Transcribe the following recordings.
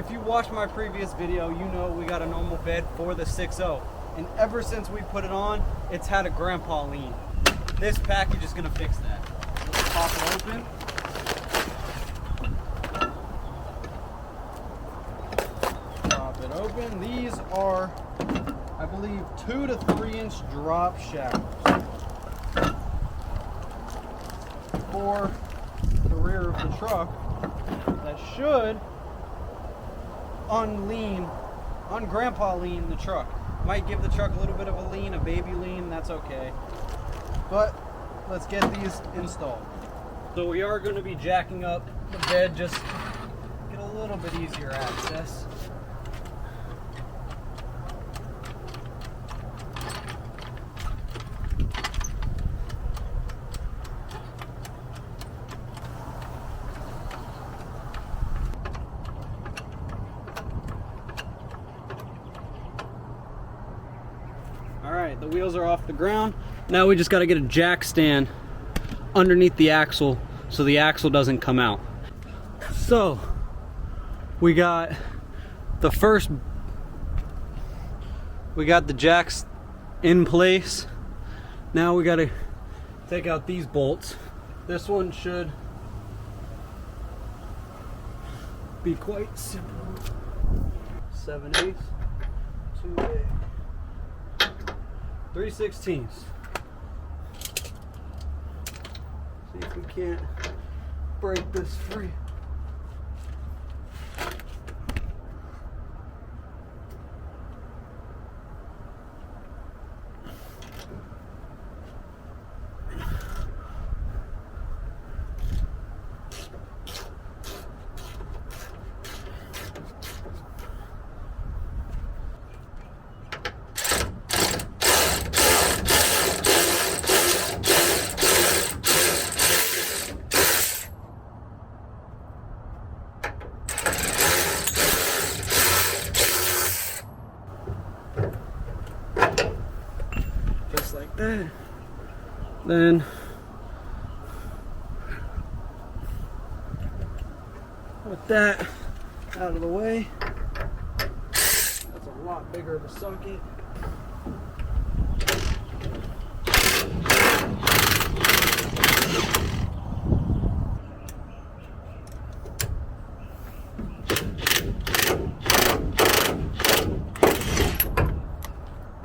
If you watched my previous video, you know we got a normal bed for the 6.0. And ever since we put it on, it's had a grandpa lean. This package is gonna fix that. Let's pop it open. Pop it open. These are, I believe, 2 to 3 inch drop shackles for the rear of the truck that should un-grandpa lean the truck. Might give the truck a little bit of a lean, a baby lean, that's okay. But let's get these installed. So we are going to be jacking up the bed, just get a little bit easier access. Alright, the wheels are off the ground. Now we just got to get a jack stand underneath the axle so the axle doesn't come out. So we got the jacks in place. Now we got to take out these bolts. This one should be quite simple. 7/8, 2/8. 3/16. See if we can't break this free. Just like that. Then with that out of the way, that's a lot bigger of a socket.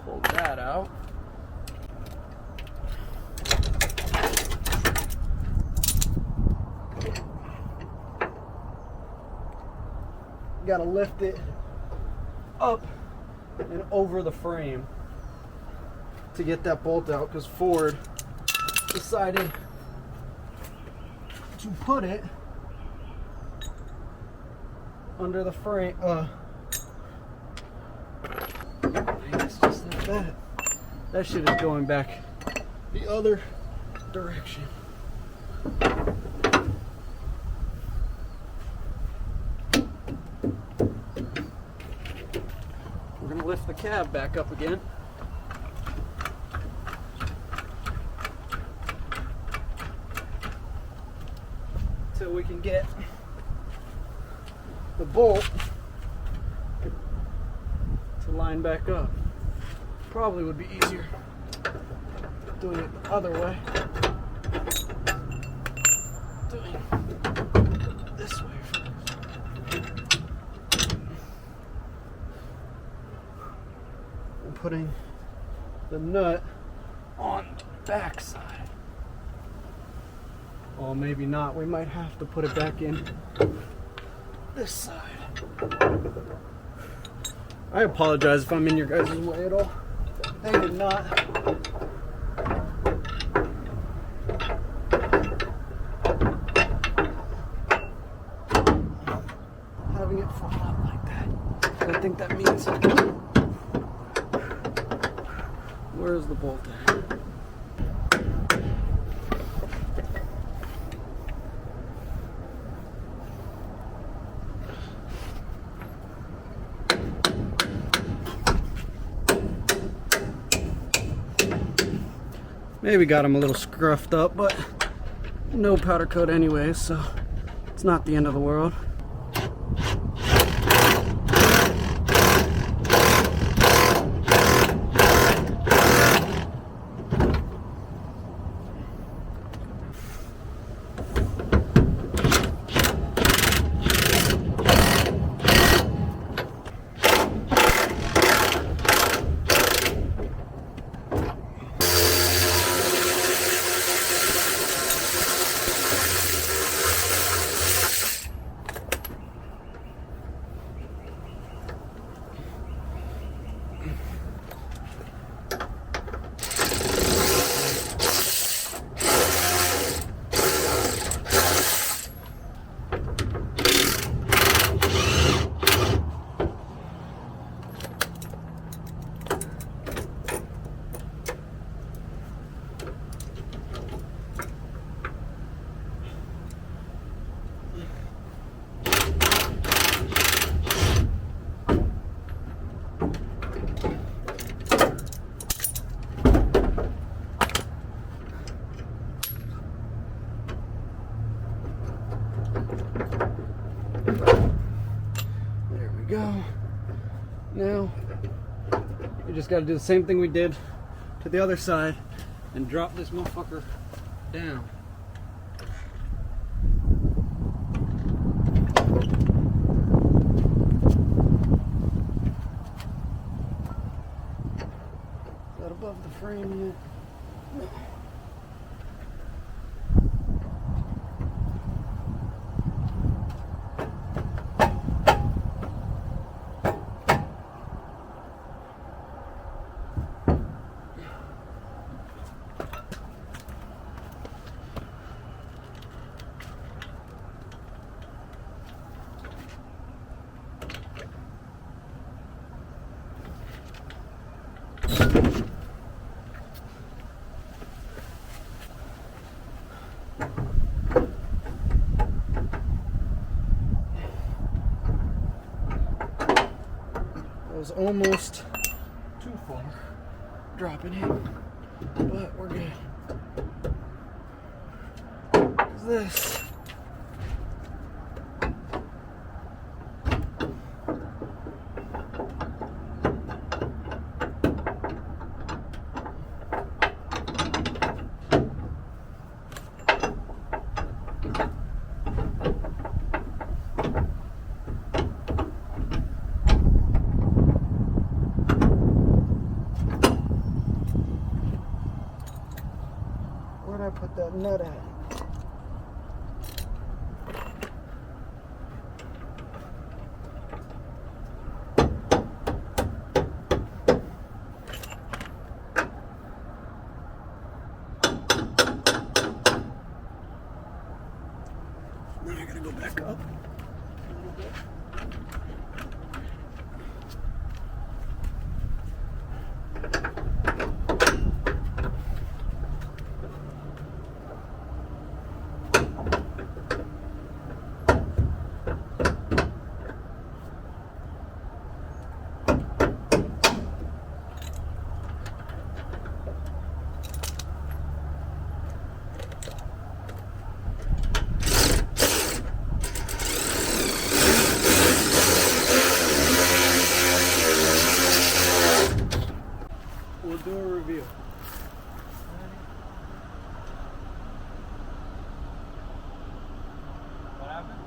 Pull that out. Got to lift it up and over the frame to get that bolt out, because Ford decided to put it under the frame. It's just like that. That shit is going back the other direction. We're going to lift the cab back up again. Until we can get the bolt to line back up. Probably would be easier doing it the other way. Doing it this way first. And putting the nut on the back side. Well, maybe not. We might have to put it back in this side. I apologize if I'm in your guys' way at all. They did not. Having it fall out like that. I think that means. Where's the bolt at? Maybe got them a little scruffed up, but no powder coat anyway, so it's not the end of the world. we go. Now, we just got to do the same thing we did to the other side and drop this motherfucker down. Is that above the frame yet? No. That was almost too far dropping in, but we're good. What's this? Where'd I put that nut at? Now I gotta go back up a little bit. We'll do a review. What happened?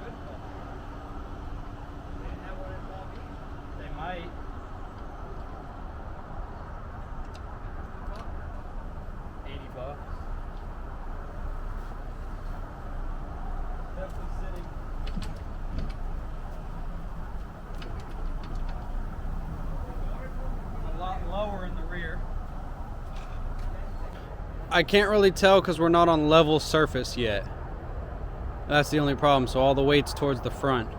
Good. They didn't have one in Palm Beach. They might. $80. Definitely sitting. A lot lower in the rear. I can't really tell because we're not on level surface yet. That's the only problem, so all the weight's towards the front.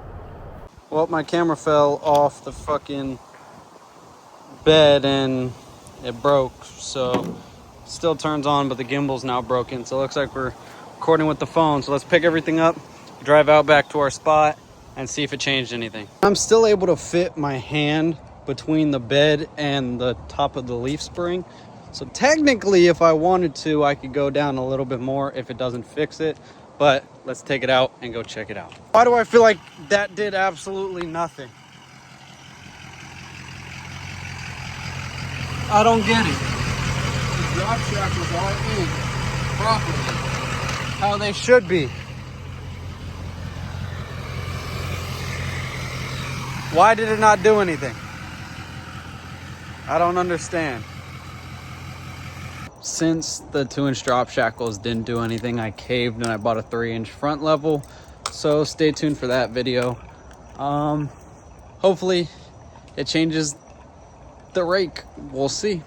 Well, my camera fell off the fucking bed and it broke, so still turns on, but the gimbal's now broken, so it looks like we're recording with the phone. So let's pick everything up, drive out back to our spot, and see if it changed anything. I'm still able to fit my hand between the bed and the top of the leaf spring. So technically, if I wanted to, I could go down a little bit more if it doesn't fix it, but let's take it out and go check it out. Why do I feel like that did absolutely nothing? I don't get it. The drop shackles are in properly, how they should be. Why did it not do anything? I don't understand. Since the 2-inch drop shackles didn't do anything, I caved and I bought a 3-inch front level. So stay tuned for that video. Hopefully it changes the rake. We'll see.